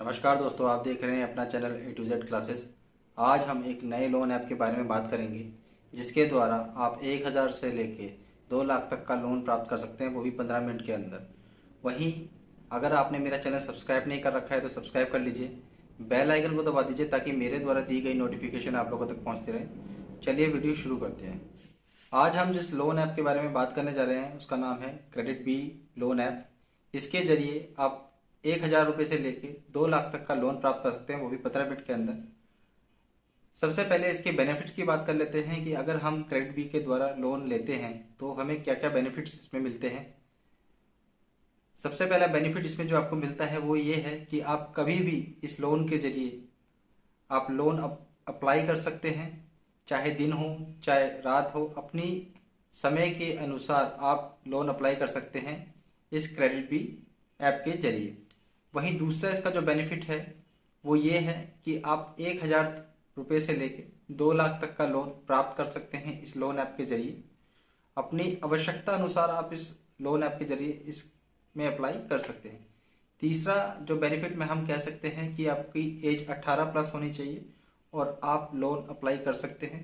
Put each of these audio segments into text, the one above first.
नमस्कार दोस्तों, आप देख रहे हैं अपना channel A to Z classes. आज हम एक नए लोन ऐप के बारे में बात करेंगे जिसके द्वारा आप 1000 से लेके 2 लाख तक का लोन प्राप्त कर सकते हैं, वो भी 15 मिनट के अंदर। वहीं अगर आपने मेरा चैनल सब्सक्राइब नहीं कर रखा है तो सब्सक्राइब कर लीजिए, बेल आइकन को दबा दीजिए ताकि मेरे द्वारा दी गई नोटिफिकेशन आप लोगों तक पहुँचती रहे। चलिए वीडियो शुरू करते हैं। आज हम जिस लोन ऐप के बारे में बात करने जा रहे हैं उसका नाम है क्रेडिट बी लोन ऐप। इसके जरिए आप 1000 रुपये से लेके 2 लाख तक का लोन प्राप्त कर सकते हैं, वो भी 15 मिनट के अंदर। सबसे पहले इसके बेनिफिट की बात कर लेते हैं कि अगर हम क्रेडिट बी के द्वारा लोन लेते हैं तो हमें क्या क्या बेनिफिट्स इसमें मिलते हैं। सबसे पहला बेनिफिट इसमें जो आपको मिलता है वो ये है कि आप कभी भी इस लोन के जरिए आप लोन अप्लाई कर सकते हैं, चाहे दिन हो चाहे रात हो, अपनी समय के अनुसार आप लोन अप्लाई कर सकते हैं इस क्रेडिट बी ऐप के जरिए। वहीं दूसरा इसका जो बेनिफिट है वो ये है कि आप 1000 रुपये से लेके 2 लाख तक का लोन प्राप्त कर सकते हैं इस लोन ऐप के जरिए। अपनी आवश्यकता अनुसार आप इस लोन ऐप के जरिए इसमें अप्लाई कर सकते हैं। तीसरा जो बेनिफिट में हम कह सकते हैं कि आपकी एज 18 प्लस होनी चाहिए और आप लोन अप्लाई कर सकते हैं।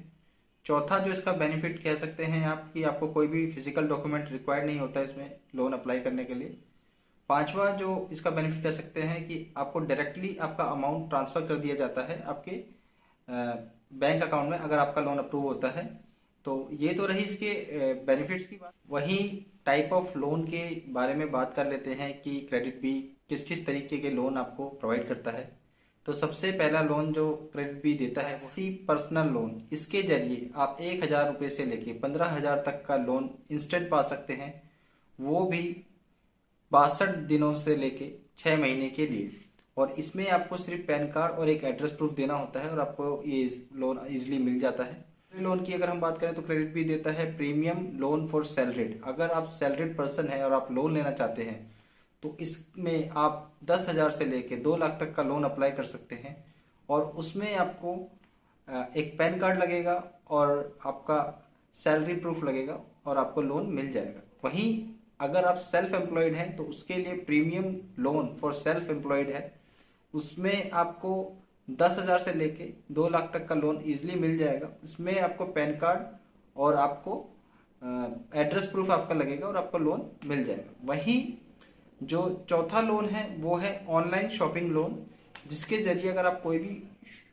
चौथा जो इसका बेनिफिट कह सकते हैं आप कि आपको कोई भी फिजिकल डॉक्यूमेंट रिक्वायर्ड नहीं होता इसमें लोन अप्लाई करने के लिए। पांचवा जो इसका बेनिफिट कह सकते हैं कि आपको डायरेक्टली आपका अमाउंट ट्रांसफर कर दिया जाता है आपके बैंक अकाउंट में अगर आपका लोन अप्रूव होता है। तो ये तो रही इसके बेनिफिट्स की बात। वहीं टाइप ऑफ लोन के बारे में बात कर लेते हैं कि क्रेडिट बी किस किस तरीके के लोन आपको प्रोवाइड करता है। तो सबसे पहला लोन जो क्रेडिट बी देता है सी पर्सनल लोन। इसके जरिए आप 1000 रुपये से लेके 15,000 तक का लोन इंस्टेंट पा सकते हैं, वो भी 62 दिनों से लेके 6 महीने के लिए। और इसमें आपको सिर्फ पैन कार्ड और एक एड्रेस प्रूफ देना होता है और आपको ये लोन इजीली मिल जाता है। लोन की अगर हम बात करें तो क्रेडिट भी देता है प्रीमियम लोन फॉर सैलरीड। अगर आप सैलरीड पर्सन है और आप लोन लेना चाहते हैं तो इसमें आप 10,000 से लेके 2 लाख तक का लोन अप्लाई कर सकते हैं और उसमें आपको एक पैन कार्ड लगेगा और आपका सैलरी प्रूफ लगेगा और आपको लोन मिल जाएगा। वहीं अगर आप सेल्फ एम्प्लॉयड हैं तो उसके लिए premium loan for self employed है, उसमें आपको 10,000 से लेके 2 लाख तक का लोन इजीली मिल जाएगा। इसमें आपको पैन कार्ड और आपको एड्रेस प्रूफ आपका लगेगा और आपको लोन मिल जाएगा। वहीं जो चौथा लोन है वो है ऑनलाइन शॉपिंग लोन, जिसके जरिए अगर आप कोई भी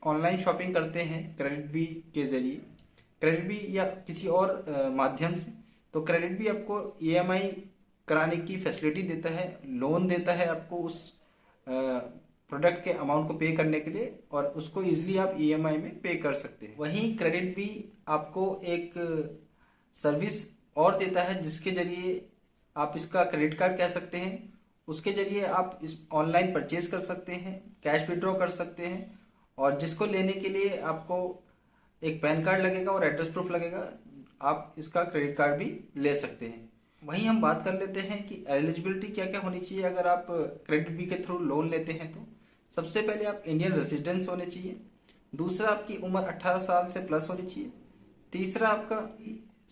ऑनलाइन शॉपिंग करते हैं क्रेडिट बी के जरिए, क्रेडिट बी या किसी और माध्यम से, तो क्रेडिट बी आपको EMI कराने की फैसिलिटी देता है, लोन देता है आपको उस प्रोडक्ट के अमाउंट को पे करने के लिए और उसको इजीली आप EMI में पे कर सकते हैं। वहीं क्रेडिट भी आपको एक सर्विस और देता है जिसके जरिए आप इसका क्रेडिट कार्ड कह सकते हैं। उसके जरिए आप इस ऑनलाइन परचेज कर सकते हैं, कैश विड्रॉ कर सकते हैं और जिसको लेने के लिए आपको एक पैन कार्ड लगेगा और एड्रेस प्रूफ लगेगा, आप इसका क्रेडिट कार्ड भी ले सकते हैं। वहीं हम बात कर लेते हैं कि एलिजिबिलिटी क्या क्या होनी चाहिए अगर आप क्रेडिट बी के थ्रू लोन लेते हैं। तो सबसे पहले आप इंडियन रेजिडेंस होने चाहिए। दूसरा आपकी उम्र 18 साल से प्लस होनी चाहिए। तीसरा आपका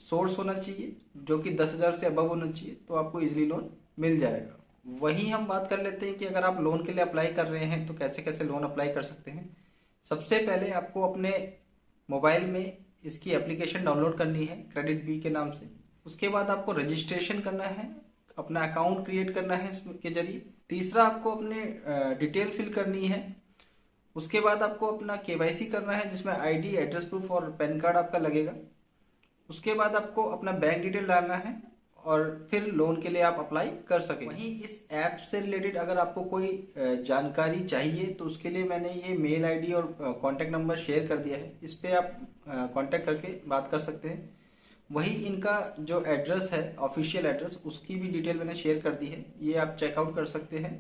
सोर्स होना चाहिए जो कि 10,000 से अबव होना चाहिए, तो आपको इजीली लोन मिल जाएगा। वहीं हम बात कर लेते हैं कि अगर आप लोन के लिए अप्लाई कर रहे हैं तो कैसे कैसे लोन अप्लाई कर सकते हैं। सबसे पहले आपको अपने मोबाइल में इसकी एप्लीकेशन डाउनलोड करनी है क्रेडिट बी के नाम से। उसके बाद आपको रजिस्ट्रेशन करना है, अपना अकाउंट क्रिएट करना है इसके जरिए। तीसरा आपको अपने डिटेल फिल करनी है। उसके बाद आपको अपना KYC करना है जिसमें ID, एड्रेस प्रूफ और पैन कार्ड आपका लगेगा। उसके बाद आपको अपना बैंक डिटेल डालना है और फिर लोन के लिए आप अप्लाई कर सकें। वहीं इस ऐप से रिलेटेड अगर आपको कोई जानकारी चाहिए तो उसके लिए मैंने ये मेल ID और कॉन्टैक्ट नंबर शेयर कर दिया है, इस पर आप कॉन्टैक्ट करके बात कर सकते हैं। वहीं इनका जो एड्रेस है ऑफिशियल एड्रेस, उसकी भी डिटेल मैंने शेयर कर दी है, ये आप चेकआउट कर सकते हैं।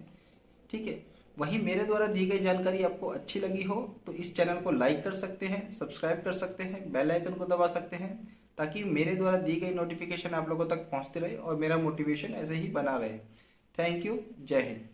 ठीक है। वहीं मेरे द्वारा दी गई जानकारी आपको अच्छी लगी हो तो इस चैनल को लाइक कर सकते हैं, सब्सक्राइब कर सकते हैं, बेल आइकन को दबा सकते हैं ताकि मेरे द्वारा दी गई नोटिफिकेशन आप लोगों तक पहुंचती रहे और मेरा मोटिवेशन ऐसे ही बना रहे। Thank you. जय हिंद।